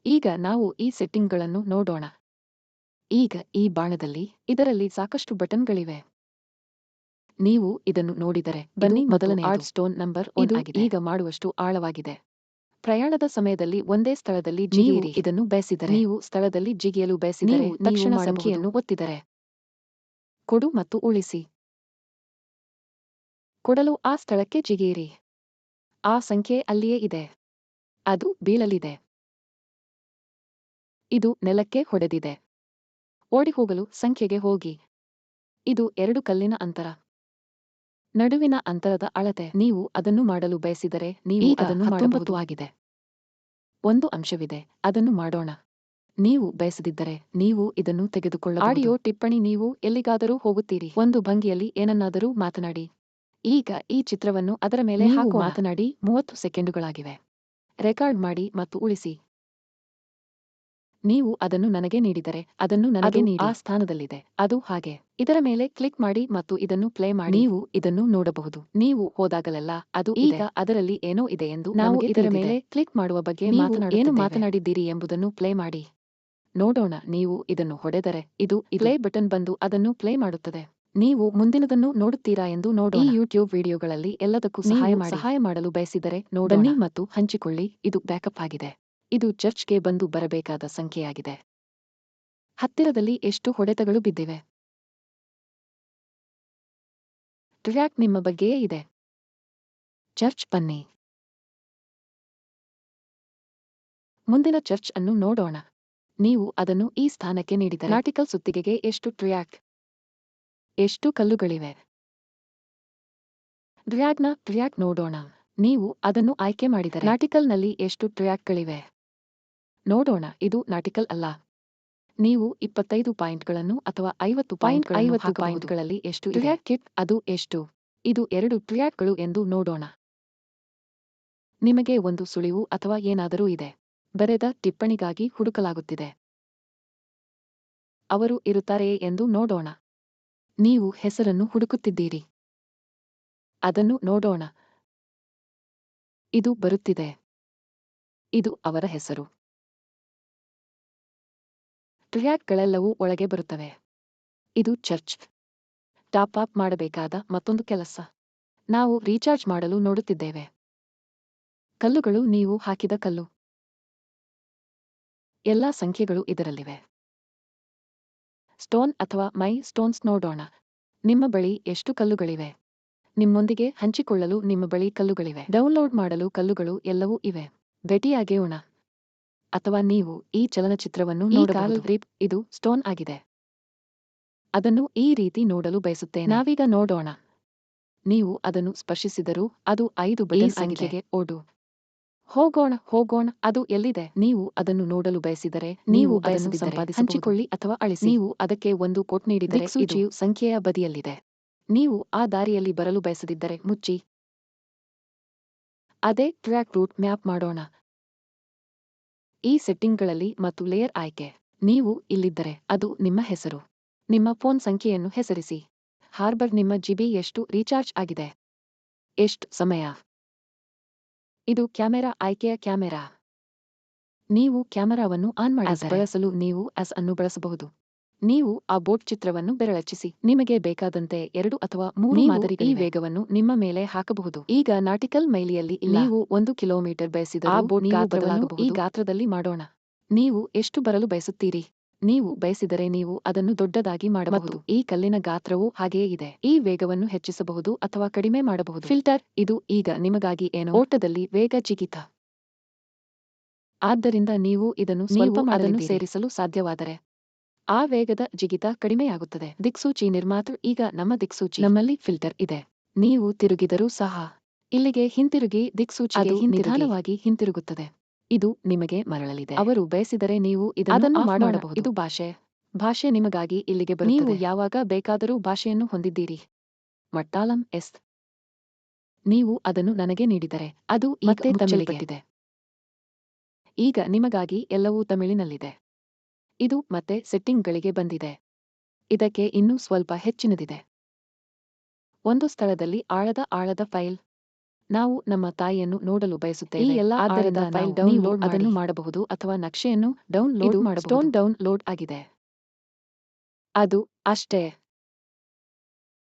ಈಗ ನಾವು ಈ ಸೆಟ್ಟಿಂಗ್ಗಳನ್ನು ನೋಡೋಣ. ಈಗ ಈ ಬಾಣದಲ್ಲಿ ಇದರಲ್ಲಿ ಸಾಕಷ್ಟು ಬಟನ್ಗಳಿವೆ. ನೀವು ಇದನ್ನು ನೋಡಿದರೆ ಬನ್ನಿ ಮೊದಲನೆಯದು ಆಡ್ ಸ್ಟೋನ್ ನಂಬರ್ 1 ಆಗಿದೆ. ಈಗ ಮಾಡುವಷ್ಟು ಆಳವಾಗಿದೆ. ಪ್ರಯಾಣದ ಸಮಯದಲ್ಲಿ ಒಂದೇ ಸ್ಥಳದಲ್ಲಿ ಜಿಗಿಯಿರಿ. ಇದನ್ನು ಬಯಸಿದರೆ ನೀವು ಸ್ಥಳದಲ್ಲಿ ಜಿಗಿಯಲು ಬಯಸಿದರೆ ತಕ್ಷಣ ಸಂಖ್ಯೆಯನ್ನು ಒತ್ತಿದರೆ ಕೊಡು ಮತ್ತು ಉಳಿಸಿ. ಕೊಡಲು ಆ ಸ್ಥಳಕ್ಕೆ ಜಿಗಿಯಿರಿ. ಆ ಸಂಖ್ಯೆ ಅಲ್ಲಿಯೇ ಇದೆ. ಅದು ಬೀಳಲಿದೆ. ಇದು ನೆಲಕ್ಕೆ ಹೊಡೆದಿದೆ. ಓಡಿಹೋಗಲು ಸಂಖ್ಯೆಗೆ ಹೋಗಿ. ಇದು 2 ಕಲ್ಲಿನ ಅಂತರ. ನಡುವಿನ ಅಂತರದ ಅಳತೆ. ನೀವು ಅದನ್ನು ಮಾಡಲು ಬಯಸಿದರೆ ನೀವು ಅದನ್ನು 19 ಆಗಿದೆ. ಒಂದು ಅಂಶವಿದೆ, ಅದನ್ನು ಮಾಡೋಣ. ನೀವು ಬಯಸದಿದ್ದರೆ ನೀವು ಇದನ್ನು ತೆಗೆದುಕೊಳ್ಳಬಹುದು. ಆಡಿಯೋ ಟಿಪ್ಪಣಿ. ನೀವು ಎಲ್ಲಿಗಾದರೂ ಹೋಗುತ್ತೀರಿ, ಒಂದು ಭಂಗಿಯಲ್ಲಿ ಏನನ್ನಾದರೂ ಮಾತನಾಡಿ. ಈಗ ಈ ಚಿತ್ರವನ್ನು ಅದರ ಮೇಲೆ ಹಾಕೋಣ. ಮಾತನಾಡಿ 30 ಸೆಕೆಂಡುಗಳಾಗಿವೆ. ರೆಕಾರ್ಡ್ ಮಾಡಿ ಮತ್ತು ಉಳಿಸಿ. ನೀವು ಅದನ್ನು ನನಗೆ ನೀಡಿದರೆ ಅದನ್ನು ನನಗೆ ನೀಡಿ. ಆ ಸ್ಥಾನದಲ್ಲಿದೆ, ಅದು ಹಾಗೆ. ಇದರ ಮೇಲೆ ಕ್ಲಿಕ್ ಮಾಡಿ ಮತ್ತು ಇದನ್ನು ಪ್ಲೇ ಮಾಡಿ. ನೀವು ಇದನ್ನು ನೋಡಬಹುದು. ನೀವು ಹೋದಾಗಲೆಲ್ಲ ಅದು ಈಗ ಅದರಲ್ಲಿ ಏನೋ ಇದೆ ಎಂದು ನಾವು ಇದರ ಮೇಲೆ ಕ್ಲಿಕ್ ಮಾಡುವ ಬಗ್ಗೆ ಏನು ಮಾತನಾಡಿದ್ದೀರಿ ಎಂಬುದನ್ನು ಪ್ಲೇ ಮಾಡಿ. ನೋಡೋಣ. ನೀವು ಇದನ್ನು ಹೊಡೆದರೆ ಇದು ಪ್ಲೇ ಬಟನ್ ಬಂದು ಅದನ್ನು ಪ್ಲೇ ಮಾಡುತ್ತದೆ. ನೀವು ಮುಂದಿನದನ್ನು ನೋಡುತ್ತೀರಾ ಎಂದು ನೋಡೋಣ. ಈ ಯೂಟ್ಯೂಬ್ ವಿಡಿಯೋಗಳಲ್ಲಿ ಎಲ್ಲದಕ್ಕೂ ಸಹಾಯ ಮಾಡಲು ಬಯಸಿದರೆ ನೋಡೋಣ ಮತ್ತು ಹಂಚಿಕೊಳ್ಳಿ. ಇದು ಬ್ಯಾಕಪ್ ಆಗಿದೆ. ಇದು ಚರ್ಚ್ಗೆ ಬಂದು ಬರಬೇಕಾದ ಸಂಖ್ಯೆಯಾಗಿದೆ. ಹತ್ತಿರದಲ್ಲಿ ಎಷ್ಟು ಹೊಡೆತಗಳು ಬಿದ್ದಿವೆ? ಟ್ರ್ಯಾಕ್ ನಿಮ್ಮ ಬಗ್ಗೆಯೇ ಇದೆ. ಚರ್ಚ್ ಬನ್ನಿ. ಮುಂದಿನ ಚರ್ಚ್ ಅನ್ನು ನೋಡೋಣ. ನೀವು ಅದನ್ನು ಈ ಸ್ಥಾನಕ್ಕೆ ನೀಡಿದರೆ ನಾಟಿಕಲ್ ಸುತ್ತಿಗೆಗೆ ಎಷ್ಟು ಟ್ರ್ಯಾಕ್? ಎಷ್ಟು ಕಲ್ಲುಗಳಿವೆ? ಟ್ರ್ಯಾಕ್ ನೋಡೋಣ. ನೀವು ಅದನ್ನು ಆಯ್ಕೆ ಮಾಡಿದರೆ ನಾಟಿಕಲ್ನಲ್ಲಿ ಎಷ್ಟು ಟ್ರ್ಯಾಕ್ಗಳಿವೆ? ನೋಡೋಣ. ಇದು ನಾಟಿಕಲ್ ಅಲ್ಲ. ನೀವು 25 ಪಾಯಿಂಟ್ಗಳನ್ನು ಅಥವಾ 50 ಪಾಯಿಂಟ್ಗಳಲ್ಲಿ ಎಷ್ಟು ಟ್ರ್ಯಾಕ್ ಕಿಟ್? ಅದು ಎಷ್ಟು? ಇದು 2 ಟ್ರ್ಯಾಕ್ಗಳು ಎಂದು ನೋಡೋಣ. ನಿಮಗೆ ಒಂದು ಸುಳಿವು ಅಥವಾ ಏನಾದರೂ ಇದೆ. ಬರೆದ ಟಿಪ್ಪಣಿಗಾಗಿ ಹುಡುಕಲಾಗುತ್ತಿದೆ. ಅವರು ಇರುತ್ತಾರೆಯೇ ಎಂದು ನೋಡೋಣ. ನೀವು ಹೆಸರನ್ನು ಹುಡುಕುತ್ತಿದ್ದೀರಿ. ಅದನ್ನು ನೋಡೋಣ. ಇದು ಬರುತ್ತಿದೆ. ಇದು ಅವರ ಹೆಸರು. ಟ್ರ್ಯಾಕ್ಗಳೆಲ್ಲವೂ ಒಳಗೆ ಬರುತ್ತವೆ. ಇದು ಚರ್ಚ್. ಟಾಪ್ ಅಪ್ ಮಾಡಬೇಕಾದ ಮತ್ತೊಂದು ಕೆಲಸ. ನಾವು ರೀಚಾರ್ಜ್ ಮಾಡಲು ನೋಡುತ್ತಿದ್ದೇವೆ. ಕಲ್ಲುಗಳು ನೀವು ಹಾಕಿದ ಕಲ್ಲು. ಎಲ್ಲಾ ಸಂಖ್ಯೆಗಳು ಇದರಲ್ಲಿವೆ. ಸ್ಟೋನ್ ಅಥವಾ ಮೈ ಸ್ಟೋನ್ಸ್ ನೋಡೋಣ. ನಿಮ್ಮ ಬಳಿ ಎಷ್ಟು ಕಲ್ಲುಗಳಿವೆ? ನಿಮ್ಮೊಂದಿಗೆ ಹಂಚಿಕೊಳ್ಳಲು ನಿಮ್ಮ ಬಳಿ ಕಲ್ಲುಗಳಿವೆ. ಡೌನ್ಲೋಡ್ ಮಾಡಲು ಕಲ್ಲುಗಳು ಎಲ್ಲವೂ ಇವೆ. ಭೇಟಿಯಾಗೋಣ. ಅಥವಾ ನೀವು ಈ ಚಲನಚಿತ್ರವನ್ನು ನೋಡಬಹುದು. ಇದು ಸ್ಟೋನ್ ಆಗಿದೆ. ಅದನ್ನು ಈ ರೀತಿ ನೋಡಲು ಬಯಸುತ್ತೇನೆ. ನಾವೀಗ ನೋಡೋಣ. ನೀವು ಅದನ್ನು ಸ್ಪರ್ಶಿಸಿದರೂ ಅದು 5 ಬಟನ್ ಸಂಖ್ಯೆಗೆ ಓಡು. ಹೋಗೋಣ. ಅದು ಎಲ್ಲಿದೆ? ನೀವು ಅದನ್ನು ನೋಡಲು ಬಯಸಿದರೆ ನೀವು ಅದನ್ನು ಹಂಚಿಕೊಳ್ಳಿ ಅಥವಾ ಅಳಿಸಿ. ನೀವು ಅದಕ್ಕೆ ಒಂದು ಕೋಟ್ ನೀಡಿದರೆ ದಿಕ್ಸೂಚಿಯು ಸಂಖ್ಯೆಯ ಬದಿಯಲ್ಲಿದೆ. ನೀವು ಆ ದಾರಿಯಲ್ಲಿ ಬರಲು ಬಯಸದಿದ್ದರೆ ಮುಚ್ಚಿ. ಅದೇ ಟ್ರ್ಯಾಕ್ ರೂಟ್ ಮ್ಯಾಪ್ ಮಾಡೋಣ. ಈ ಸೆಟ್ಟಿಂಗ್ಗಳಲ್ಲಿ ಮತ್ತು ಲೇಯರ್ ಆಯ್ಕೆ. ನೀವು ಇಲ್ಲಿದ್ದರೆ ಅದು ನಿಮ್ಮ ಹೆಸರು. ನಿಮ್ಮ ಫೋನ್ ಸಂಖ್ಯೆಯನ್ನು ಹೆಸರಿಸಿ. ಹಾರ್ಬರ್ ನಿಮ್ಮ ಜಿಬಿ ಎಷ್ಟು ರೀಚಾರ್ಜ್ ಆಗಿದೆ? ಎಷ್ಟು ಸಮಯ? ಇದು ಕ್ಯಾಮೆರಾ ಆಯ್ಕೆಯ ಕ್ಯಾಮೆರಾ. ನೀವು ಕ್ಯಾಮೆರಾವನ್ನು ಆನ್ ಮಾಡಿದರೆ ಬಳಸಲು ನೀವು ಆಸ್ ಅನ್ನು ಬಳಸಬಹುದು. ನೀವು ಆ ಬೋಟ್ ಚಿತ್ರವನ್ನು ಬೆರಳಚ್ಚಿಸಿ. ನಿಮಗೆ ಬೇಕಾದಂತೆ 2 ಅಥವಾ 3 ಮಾದರಿಗಳಿವೆ. ಈ ವೇಗವನ್ನು ನಿಮ್ಮ ಮೇಲೆ ಹಾಕಬಹುದು. ಈಗ ನಾಟಿಕಲ್ ಮೈಲಿಯಲ್ಲಿ ನೀವು 1 ಕಿಲೋಮೀಟರ್ ಬಯಸಿದರೂ ಆ ಬೋಟ್ ಗಾತ್ರವನ್ನು ಈ ಗಾತ್ರದಲ್ಲಿ ಮಾಡೋಣ. ನೀವು ಎಷ್ಟು ಬರಲು ಬಯಸುತ್ತೀರಿ? ನೀವು ಬಯಸಿದರೆ ನೀವು ಅದನ್ನು ದೊಡ್ಡದಾಗಿ ಮಾಡಬಹುದು. ಈ ಕಲ್ಲಿನ ಗಾತ್ರವು ಹಾಗೆಯೇ ಇದೆ. ಈ ವೇಗವನ್ನು ಹೆಚ್ಚಿಸಬಹುದು ಅಥವಾ ಕಡಿಮೆ ಮಾಡಬಹುದು. ಫಿಲ್ಟರ್. ಇದು ಈಗ ನಿಮಗಾಗಿ ಏನು? ಓಟದಲ್ಲಿ ವೇಗ ಜಿಗಿತ. ಆದ್ದರಿಂದ ನೀವು ಇದನ್ನು ಸ್ವಲ್ಪ ಅದನ್ನು ಸೇರಿಸಲು ಸಾಧ್ಯವಾದರೆ ಆ ವೇಗದ ಜಿಗಿತ ಕಡಿಮೆಯಾಗುತ್ತದೆ. ದಿಕ್ಸೂಚಿ ನಿರ್ಮಾತೃ. ಈಗ ನಮ್ಮ ದಿಕ್ಸೂಚಿ. ನಮ್ಮಲ್ಲಿ ಫಿಲ್ಟರ್ ಇದೆ. ನೀವು ತಿರುಗಿದರೂ ಸಹ ಇಲ್ಲಿಗೆ ಹಿಂತಿರುಗಿ ದಿಕ್ಸೂಚಿಗೆ ನಿಧಾನವಾಗಿ ಹಿಂತಿರುಗುತ್ತದೆ. ಇದು ನಿಮಗೆ ಮರಳಲಿದೆ. ಅವರು ಬಯಸಿದರೆ ನೀವು ಇದನ್ನು ಮಾಡಬಹುದು. ಇದು ಭಾಷೆ ನಿಮಗಾಗಿ ಇಲ್ಲಿಗೆ ಬರುತ್ತದೆ. ನೀವು ಯಾವಾಗ ಬೇಕಾದರೂ ಭಾಷೆಯನ್ನು ಹೊಂದಿದ್ದೀರಿ. ಮಟ್ಟಾಲಂ ಎಸ್. ನೀವು ಅದನ್ನು ನನಗೆ ನೀಡಿದರೆ ಅದು ಮತ್ತೆ ತಮಿಳಿಗೆ. ಈಗ ನಿಮಗಾಗಿ ಎಲ್ಲವೂ ತಮಿಳಿನಲ್ಲಿದೆ. ಇದು ಮತ್ತೆ ಸೆಟ್ಟಿಂಗ್ಗಳಿಗೆ ಬಂದಿದೆ. ಇದಕ್ಕೆ ಇನ್ನೂ ಸ್ವಲ್ಪ ಹೆಚ್ಚಿನದಿದೆ. ಒಂದು ಸ್ಥಳದಲ್ಲಿ ಆಳದ ಫೈಲ್. ನಾವು ನಮ್ಮ ತಾಯಿಯನ್ನು ನೋಡಲು ಬಯಸುತ್ತೇವೆ. ಈ ಎಲ್ಲಾ ಆಳದ ಫೈಲ್ ಡೌನ್ಲೋಡ್ ಅದನ್ನು ಮಾಡಬಹುದು ಅಥವಾ ನಕ್ಷೆಯನ್ನು ಡೌನ್ಲೋಡ್ ಮಾಡಬಹುದು. ಸ್ಟೋನ್ ಡೌನ್ಲೋಡ್ ಆಗಿದೆ. ಅದು ಅಷ್ಟೇ.